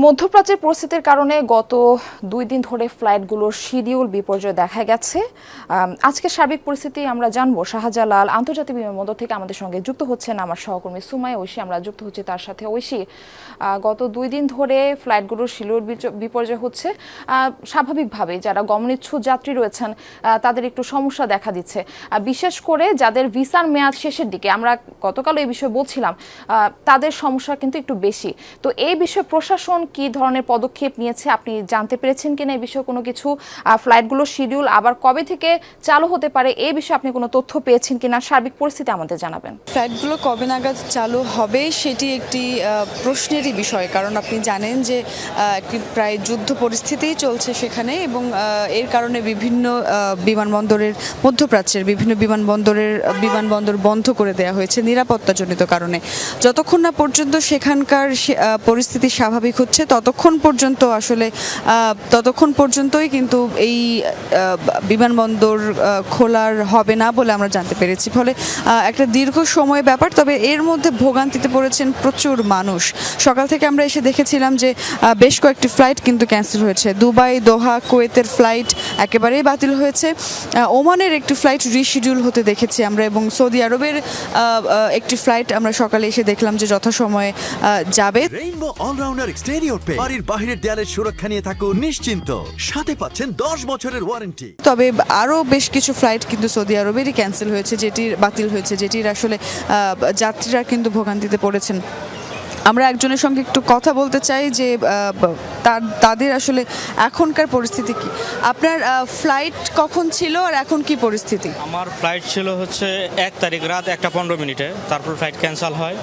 মধ্যপ্রাচ্যের পরিস্থিতির কারণে গত 2 দিন ধরে ফ্লাইটগুলোর শিডিউল বিপর্যয় দেখা গেছে। আজকে সার্বিক পরিস্থিতি আমরা জানবো। শাহজালাল আন্তর্জাতিক বিমানবন্দর থেকে আমাদের সঙ্গে যুক্ত হচ্ছেন আমার সহকর্মী সুমাই ঐশী। আমরা যুক্ত হচ্ছি তার সাথে। ঐশী, গত 2 দিন ধরে ফ্লাইটগুলোর শিডিউল বিপর্যয় হচ্ছে। স্বাভাবিকভাবে যারা গমনেচ্ছুক যাত্রী রয়েছেন তাদের একটু সমস্যা দেখা দিচ্ছে, বিশেষ করে যাদের ভিসার মেয়াদ শেষের দিকে। আমরা গতকাল এই বিষয়ে বলছিলাম, তাদের সমস্যা কিন্তু একটু বেশি। তো এই বিষয়ে প্রশাসন কি ধরনের পদক্ষেপ নিয়েছে আপনি জানতে পেরেছেন কিনা? এই বিষয়ে কোনো কিছু, ফ্লাইটগুলোর শিডিউল আবার কবে থেকে চালু হতে পারে এই বিষয়ে আপনি কোনো তথ্য পেয়েছেন কিনা? সার্বিক পরিস্থিতি আমাদের জানাবেন। ফ্লাইটগুলো কবে নাগাদ চালু হবে সেটি একটি প্রশ্নেরই বিষয়, কারণ আপনি জানেন যে একটি প্রায় যুদ্ধ পরিস্থিতিই চলছে সেখানে, এবং এর কারণে বিভিন্ন বিমানবন্দরের, মধ্যপ্রাচ্যের বিভিন্ন বিমানবন্দর বন্ধ করে দেওয়া হয়েছে নিরাপত্তাজনিত কারণে। যতক্ষণ না পর্যন্ত সেখানকার পরিস্থিতি স্বাভাবিক হচ্ছে ততক্ষণ পর্যন্তই কিন্তু এই বিমানবন্দর খোলার হবে না বলে আমরা জানতে পেরেছি। ফলে একটা দীর্ঘ সময় ব্যাপার। তবে এর মধ্যে ভোগান্তিতে পড়েছেন প্রচুর মানুষ। সকাল থেকে আমরা এসে দেখেছিলাম যে বেশ কয়েকটি ফ্লাইট কিন্তু ক্যান্সেল হয়েছে। দুবাই, দোহা, কুয়েতের ফ্লাইট একেবারেই বাতিল হয়েছে। ওমানের একটি ফ্লাইট রিশিডিউল হতে দেখেছি আমরা, এবং সৌদি আরবের একটি ফ্লাইট আমরা সকালে এসে দেখলাম যে যথাসময়ে যাবে। রেইনবো অলরাউন্ডার এক্সটেরিয়র পে বাড়ির বাহিরের দেয়ালের সুরক্ষা নিয়ে থাকুন নিশ্চিন্ত, সাথে পাচ্ছেন 10 বছরের ওয়ারেন্টি। তবে আরও বেশ কিছু ফ্লাইট কিন্তু সৌদি আরবেরই ক্যান্সেল হয়েছে, বাতিল হয়েছে, যেটির আসলে যাত্রীরা কিন্তু ভোগান্তিতে পড়েছেন। আমরা একজনের সঙ্গে একটু কথা বলতে চাই যে তাদের আসলে এখনকার পরিস্থিতি কি। আপনার ফ্লাইট কখন ছিল আর এখন কি পরিস্থিতি? আমার ফ্লাইট ছিল হচ্ছে 1 তারিখ রাত 1:15, তারপর ফ্লাইট ক্যান্সেল হয়।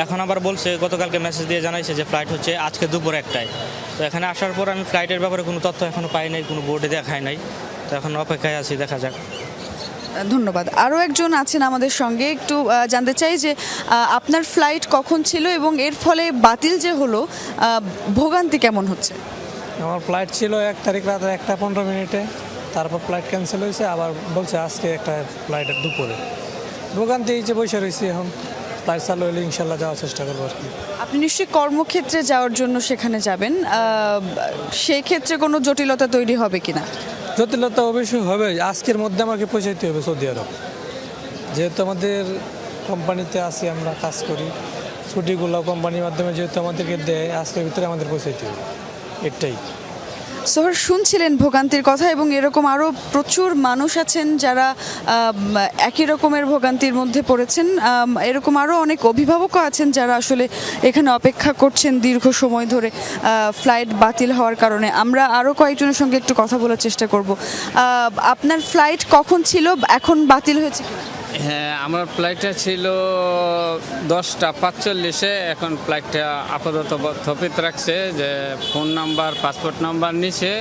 এখন আবার বলছে, গতকালকে মেসেজ দিয়ে জানাইছে যে ফ্লাইট হচ্ছে আজকে দুপুর 1টায়। তো এখানে আসার পর আমি ফ্লাইটের ব্যাপারে কোনো তথ্য এখনও পাই নাই, কোনো বোর্ডে দেখায় নাই। তো এখন অপেক্ষায় আছি, দেখা যাক। ধন্যবাদ। আরও একজন আছেন আমাদের সঙ্গে, একটু জানতে চাই যে আপনার ফ্লাইট কখন ছিল এবং এর ফলে বাতিল যে হলো ভোগান্তি কেমন হচ্ছে? আমার ফ্লাইট ছিল 1 তারিখ রাত 1:15, তারপর ফ্লাইট ক্যান্সেল হয়েছে, আবার বলছে আজকে একটা ফ্লাইটের দুপুরে। ভোগান্তি এই যে বসে রয়েছি, এখন ফ্লাইট চালু হলে ইনশাল্লাহ যাওয়ার চেষ্টা করবো আর কি। আপনি নিশ্চয়ই কর্মক্ষেত্রে যাওয়ার জন্য সেখানে যাবেন, সেই ক্ষেত্রে কোনো জটিলতা তৈরি হবে কিনা? জটিলতা অবশ্যই হবে। আজকের মধ্যে আমাকে পৌঁছাইতে হবে সৌদি আরব, যেহেতু আমাদের কোম্পানিতে আছি, আমরা কাজ করি, ছুটিগুলো কোম্পানির মাধ্যমে যেহেতু আমাদেরকে দেয়, আজকের ভিতরে আমাদের পৌঁছাইতে হবে, এটাই। সোহর, শুনছিলেন ভোগান্তির কথা, এবং এরকম আরও প্রচুর মানুষ আছেন যারা একই রকমের ভোগান্তির মধ্যে পড়েছেন। এরকম আরও অনেক অভিভাবকও আছেন যারা আসলে এখানে অপেক্ষা করছেন দীর্ঘ সময় ধরে ফ্লাইট বাতিল হওয়ার কারণে। আমরা আরও কয়েকজনের সঙ্গে একটু কথা বলার চেষ্টা করব। আপনার ফ্লাইট কখন ছিল, এখন বাতিল হয়েছে? হ্যাঁ, আমার ফ্লাইটটা ছিল 10:45, এখন ফ্লাইটটা আপাতত স্থগিত রাখছে, যে ফোন নাম্বার, পাসপোর্ট নাম্বার নিচে,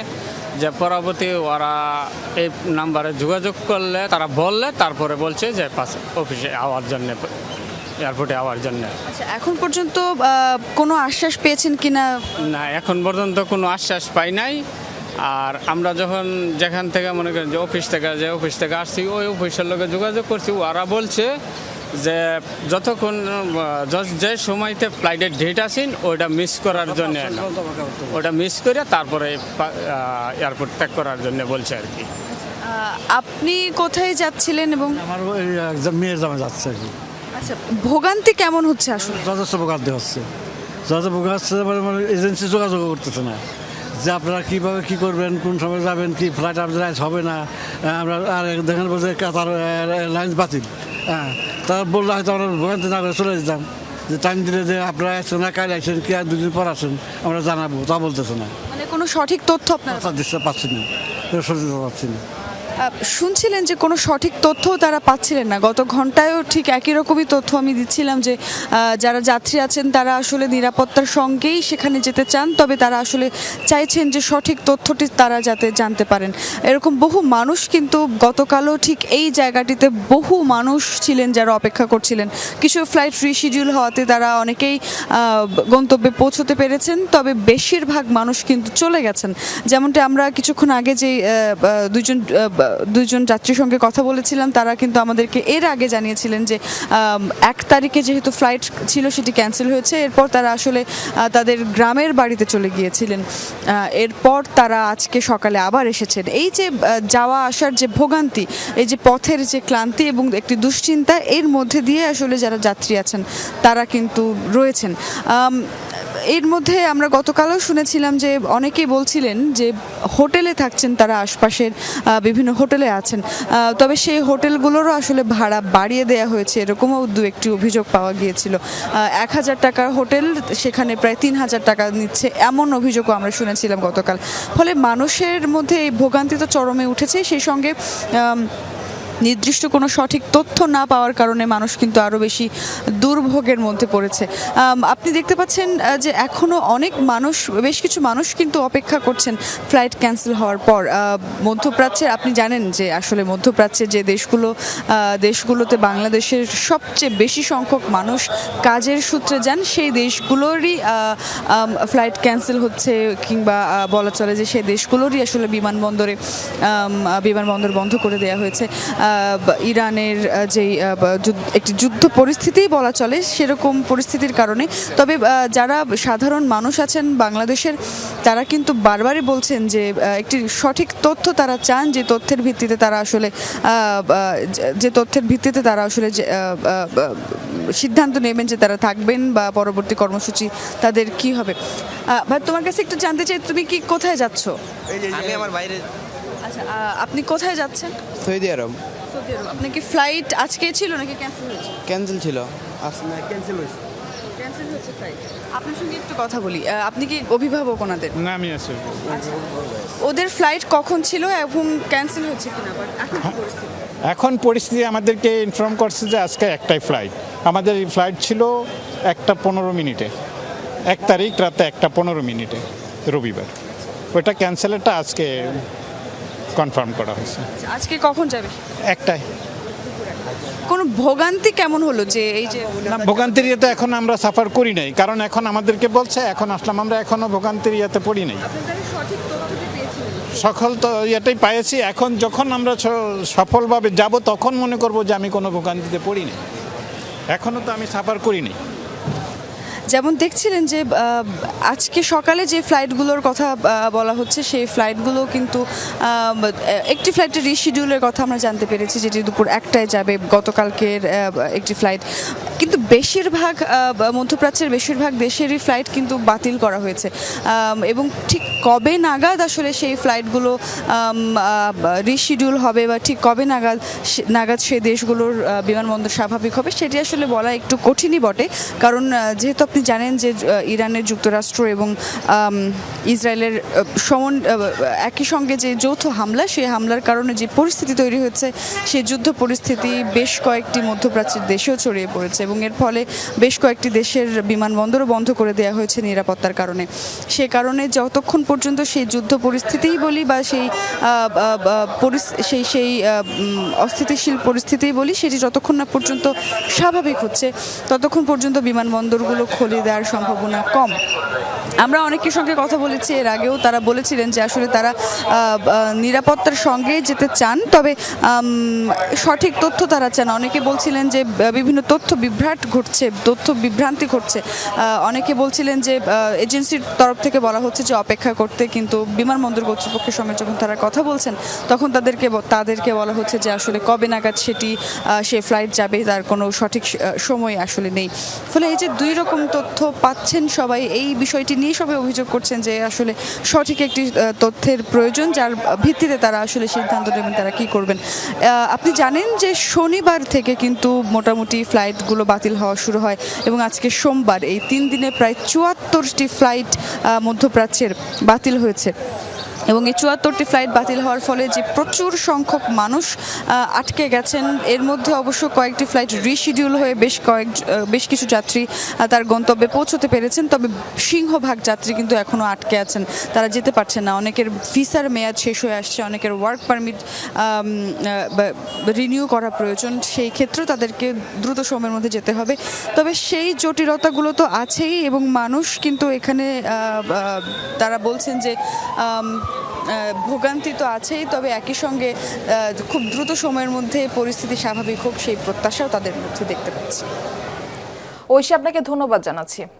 যে পরবর্তী ওরা এই নাম্বারে যোগাযোগ করলে, তারা বললে তারপরে বলছে যে অফিসে আওয়ার জন্য, এয়ারপোর্টে আওয়ার জন্য। আচ্ছা, এখন পর্যন্ত কোনো আশ্বাস পেয়েছেন কিনা? না, এখন পর্যন্ত কোনো আশ্বাস পাই নাই। আর আমরা যখন যেখান থেকে মনে করেন যে অফিস থেকে আসছি, ওই অফিসের লোকে যোগাযোগ করছি, ওরা বলছে যে যতক্ষণ যে সময়তে ফ্লাইটের ডেট আসেন ওইটা মিস করার জন্য, ওটা মিস করে তারপরে এয়ারপোর্ট ত্যাগ করার জন্য বলছে আর কি। আপনি কোথায় যাচ্ছিলেন? এবং আমার মেয়ের জামা যাচ্ছে আর কি। আচ্ছা, ভোগান্তি কেমন হচ্ছে আসলে? যথেষ্ট ভোগান্তি হচ্ছে, মানে এজেন্সি যোগাযোগ করতেছে না যে আপনারা কীভাবে কী করবেন, কোন সময় যাবেন, কি ফ্লাইট আপনার হবে না। আমরা আর দেখেন বলছে কাতার এয়ারলাইন্স বাতিল। হ্যাঁ, তারা বললে হয়তো আমরা ভোগান্তি না করে চলে যেতাম, যে টাইম দিলে যে আপনারা আসছেন না, কাল আসছেন, কি আর 2 দিন পর আসেন, আমরা জানাবো, তা বলতেছে না। মানে কোনো সঠিক তথ্য আপনারা পাচ্ছি না, সঠিক পাচ্ছি না। শুনছিলেন যে কোনো সঠিক তথ্যও তারা পাচ্ছিলেন না। গত ঘন্টায়ও ঠিক একই রকমই তথ্য আমি দিচ্ছিলাম যে যারা যাত্রী আছেন তারা আসলে নিরাপত্তার সঙ্গেই সেখানে যেতে চান, তবে তারা আসলে চাইছেন যে সঠিক তথ্যটি তারা যাতে জানতে পারেন। এরকম বহু মানুষ কিন্তু গতকালও ঠিক এই জায়গাটিতে বহু মানুষ ছিলেন যারা অপেক্ষা করছিলেন। কিছু ফ্লাইট রিশিডিউল হওয়াতে তারা অনেকেই গন্তব্যে পৌঁছতে পেরেছেন, তবে বেশিরভাগ মানুষ কিন্তু চলে গেছেন। যেমনটা আমরা কিছুক্ষণ আগে যে দুইজন দুইজন যাত্রীর সঙ্গে কথা বলেছিলাম, তারা কিন্তু আমাদেরকে এর আগে জানিয়েছিলেন যে 1 তারিখে যেহেতু ফ্লাইট ছিল সেটি ক্যান্সেল হয়েছে, এরপর তারা আসলে তাদের গ্রামের বাড়িতে চলে গিয়েছিলেন। এরপর তারা আজকে সকালে আবার এসেছেন। এই যে যাওয়া আসার যে ভোগান্তি, এই যে পথের যে ক্লান্তি এবং একটি দুশ্চিন্তা, এর মধ্যে দিয়ে আসলে যারা যাত্রী আছেন তারা কিন্তু রয়েছেন। এর মধ্যে আমরা গতকালও শুনেছিলাম যে অনেকেই বলছিলেন যে হোটেলে থাকছেন, তারা আশপাশের বিভিন্ন হোটেলে আছেন, তবে সেই হোটেলগুলোরও আসলে ভাড়া বাড়িয়ে দেওয়া হয়েছে, এরকমও দু একটি অভিযোগ পাওয়া গিয়েছিল। 1,000 টাকার হোটেল সেখানে প্রায় 3,000 টাকা নিচ্ছে, এমন অভিযোগও আমরা শুনেছিলাম গতকাল। ফলে মানুষের মধ্যে এই ভোগান্তি তো চরমে উঠেছে, সেই সঙ্গে নির্দিষ্ট কোনো সঠিক তথ্য না পাওয়ার কারণে মানুষ কিন্তু আরও বেশি দুর্ভোগের মধ্যে পড়েছে। আপনি দেখতে পাচ্ছেন যে এখনও অনেক মানুষ, বেশ কিছু মানুষ কিন্তু অপেক্ষা করছেন ফ্লাইট ক্যান্সেল হওয়ার পর। মধ্যপ্রাচ্যের, আপনি জানেন যে আসলে মধ্যপ্রাচ্যের যে দেশগুলোতে বাংলাদেশের সবচেয়ে বেশি সংখ্যক মানুষ কাজের সূত্রে যান, সেই দেশগুলোরই ফ্লাইট ক্যান্সেল হচ্ছে, কিংবা বলা চলে যে সেই দেশগুলোরই আসলে বিমানবন্দর বন্ধ করে দেওয়া হয়েছে। ইরানের যেই একটি যুদ্ধ পরিস্থিতি বলা চলে, সেরকম পরিস্থিতির কারণে। তবে যারা সাধারণ মানুষ আছেন বাংলাদেশের, তারা কিন্তু বারবারই বলছেন যে একটি সঠিক তথ্য তারা চান, যে তথ্যের ভিত্তিতে তারা আসলে সিদ্ধান্ত নেবেন যে তারা থাকবেন বা পরবর্তী কর্মসূচি তাদের কি হবে। ভাই, তোমার কাছে একটু জানতে চাই, তুমি কি কোথায় যাচ্ছ? আমি আমার বাইরে। আচ্ছা, আপনি কোথায় যাচ্ছেন? সৌদি আরব। আপনার কি ফ্লাইট আজকে ছিল নাকি ক্যান্সেল হয়েছে? ক্যান্সেল ছিল, আসলে ক্যান্সেল হয়েছে। ক্যান্সেল হয়েছে ফ্লাইট। আপনার সঙ্গে একটু কথা বলি, আপনি কি অভিভাবক ওনাদের? না, আমি আছি। ওদের ফ্লাইট কখন ছিল এবং ক্যান্সেল হচ্ছে কিনা এখন কি পরিস্থিতি? এখন পরিস্থিতি আমাদেরকে ইনফর্ম করছে যে আজকে একটাই ফ্লাইট। আমাদের এই ফ্লাইট ছিল 1:15 1 তারিখ রাতে 1:15 রবিবার। ওইটা ক্যান্সেলেরটা আজকে কনফার্ম করা হয়েছে। আজকে কখন যাবে? একটাই। কোনো ভোগান্তি কেমন হলো যে এই যে না, ভোগান্তির ইয়েতে এখন আমরা সাফার করি নাই, কারণ এখন আমাদেরকে বলছে এখন আসলাম, আমরা এখনো ভোগান্তির ইয়েতে পড়ি নাই। সকল তো ইয়েটাই পেয়েছি। এখন যখন আমরা সফলভাবে যাব তখন মনে করব যে আমি কোনো ভোগান্তিতে পড়ি নাই, এখনও তো আমি সাফার করি নাই। যেমন দেখছিলেন যে আজকে সকালে যে ফ্লাইটগুলোর কথা বলা হচ্ছে, সেই ফ্লাইটগুলো কিন্তু একটি ফ্লাইটের রিশিডিউলের কথা আমরা জানতে পেরেছি, যেটি দুপুর 1টায় যাবে, গতকালকের একটি ফ্লাইট। কিন্তু বেশিরভাগ মধ্যপ্রাচ্যের বেশিরভাগ দেশেরই ফ্লাইট কিন্তু বাতিল করা হয়েছে, এবং ঠিক কবে নাগাদ আসলে সেই ফ্লাইটগুলো রিশিডিউল হবে বা ঠিক কবে নাগাদ সেই দেশগুলোর বিমানবন্দর স্বাভাবিক হবে, সেটি আসলে বলা একটু কঠিনই বটে। কারণ যেহেতু আপনি জানেন যে ইরানের, যুক্তরাষ্ট্র এবং ইসরায়েলের একই সঙ্গে যে যৌথ হামলা, সেই হামলার কারণে যে পরিস্থিতি তৈরি হয়েছে, সেই যুদ্ধ পরিস্থিতি বেশ কয়েকটি মধ্যপ্রাচ্যের দেশেও ছড়িয়ে পড়েছে, এবং এর ফলে বেশ কয়েকটি দেশের বিমানবন্দরও বন্ধ করে দেওয়া হয়েছে নিরাপত্তার কারণে। সে কারণে যতক্ষণ পর্যন্ত সেই যুদ্ধ পরিস্থিতিই বলি বা সেই অস্থিতিশীল পরিস্থিতিই বলি, সেটি যতক্ষণ না পর্যন্ত স্বাভাবিক হচ্ছে, ততক্ষণ পর্যন্ত বিমানবন্দরগুলো খুলে দেওয়ার সম্ভাবনা কম। আমরা অনেকের সঙ্গে কথা বলেছি এর আগেও, তারা বলেছিলেন যে আসলে তারা নিরাপত্তার সঙ্গে যেতে চান, তবে সঠিক তথ্য তারা চান। অনেকে বলছিলেন যে বিভিন্ন তথ্য বিভ্রান্তি ঘটছে। অনেকে বলছিলেন যে এজেন্সির তরফ থেকে বলা হচ্ছে যে অপেক্ষা করতে, কিন্তু বিমানবন্দর কর্তৃপক্ষের সঙ্গে যখন তারা কথা বলছেন, তখন তাদেরকে বলা হচ্ছে যে আসলে কবে নাগাদ সে ফ্লাইট যাবে তার কোনো সঠিক সময় আসলে নেই। ফলে এই যে দুই রকম তথ্য পাচ্ছেন সবাই, এই বিষয়টি নিয়ে সবাই অভিযোগ করছেন যে আসলে সঠিক একটি তথ্যের প্রয়োজন, যার ভিত্তিতে তারা আসলে সিদ্ধান্ত নেবেন তারা কি করবেন। আপনি জানেন যে শনিবার থেকে কিন্তু মোটামুটি ফ্লাইটগুলো বাতিল হওয়া শুরু হয়, এবং আজকে সোমবার, এই 3 দিনে প্রায় 74টি ফ্লাইট মধ্যপ্রাচ্যের বাতিল হয়েছে। এবং এই 74টি ফ্লাইট বাতিল হওয়ার ফলে যে প্রচুর সংখ্যক মানুষ আটকে গেছেন, এর মধ্যে অবশ্য কয়েকটি ফ্লাইট রিশিডিউল হয়ে বেশ কিছু যাত্রী তার গন্তব্যে পৌঁছতে পেরেছেন, তবে সিংহভাগ যাত্রী কিন্তু এখনও আটকে আছেন, তারা যেতে পারছেন না। অনেকের ভিসার মেয়াদ শেষ হয়ে আসছে, অনেকের ওয়ার্ক পারমিট রিনিউ করা প্রয়োজন, সেই ক্ষেত্রেও তাদেরকে দ্রুত সময়ের মধ্যে যেতে হবে। তবে সেই জটিলতাগুলো তো আছেই, এবং মানুষ কিন্তু এখানে তারা বলছেন যে ভোগান্তি তো আছেই, তবে একই সঙ্গে খুব দ্রুত সময়ের মধ্যে পরিস্থিতি স্বাভাবিক হোক সেই প্রত্যাশাও তাদের মধ্যে দেখতে পাচ্ছি। ঐশী, আপনাকে ধন্যবাদ জানাচ্ছি।